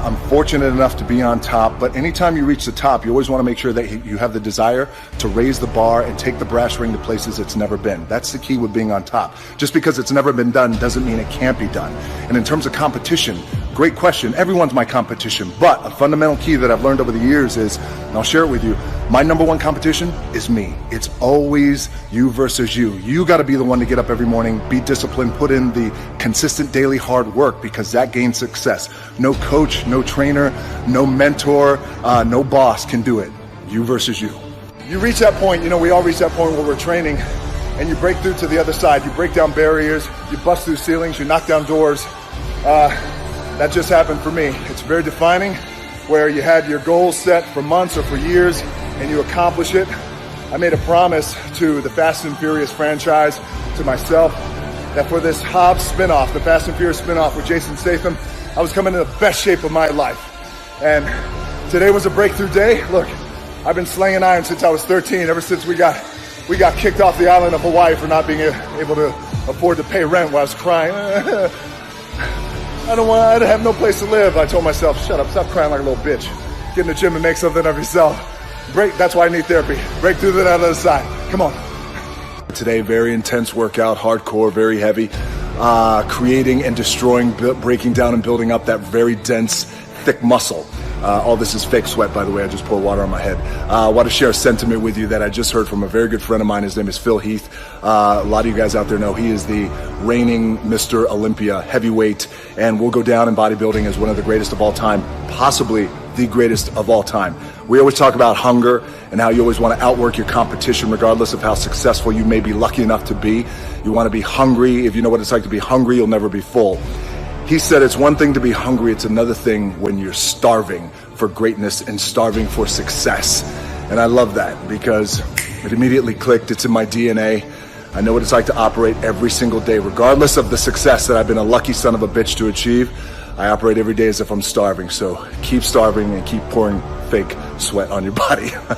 I'm fortunate enough to be on top, but anytime you reach the top, you always want to make sure that you have the desire to raise the bar and take the brass ring to places it's never been. That's the key with being on top. Just because it's never been done doesn't mean it can't be done. And in terms of competition, great question. Everyone's my competition, but a fundamental key that I've learned over the years is, and I'll share it with you, my number one competition is me. It's always you versus you. You got to be the one to get up every morning, be disciplined, put in the consistent daily hard work, because that gains success. No coach, no trainer, no mentor, no boss can do it. You versus you. You reach that point, we all reach that point where we're training and you break through to the other side. You break down barriers, you bust through ceilings, you knock down doors. That just happened for me. It's very defining, where you had your goals set for months or for years and you accomplish it. I made a promise to the Fast and Furious franchise, to myself, that for this Hobbs spinoff, the Fast and Furious spinoff with Jason Statham, I was coming in the best shape of my life. And today was a breakthrough day. Look, I've been slinging iron since I was 13, ever since we got kicked off the island of Hawaii for not being able to afford to pay rent while I was crying. I have no place to live. I told myself, shut up, stop crying like a little bitch. Get in the gym and make something of yourself. That's why I need therapy. Break through that other side. Come on. Today, very intense workout, hardcore, very heavy. Creating and destroying, breaking down and building up that very dense, thick muscle. All this is fake sweat, by the way. I just poured water on my head. I want to share a sentiment with you that I just heard from a very good friend of mine. His name is Phil Heath. A lot of you guys out there know he is the reigning Mr. Olympia heavyweight, and will go down in bodybuilding as one of the greatest of all time, possibly the greatest of all time. We always talk about hunger and how you always want to outwork your competition regardless of how successful you may be lucky enough to be. You want to be hungry. If you know what it's like to be hungry, you'll never be full. He said it's one thing to be hungry, it's another thing when you're starving for greatness and starving for success. And I love that because it immediately clicked. It's in my DNA. I know what it's like to operate every single day, regardless of the success that I've been a lucky son of a bitch to achieve. I operate every day as if I'm starving. So keep starving and keep pouring fake sweat on your body.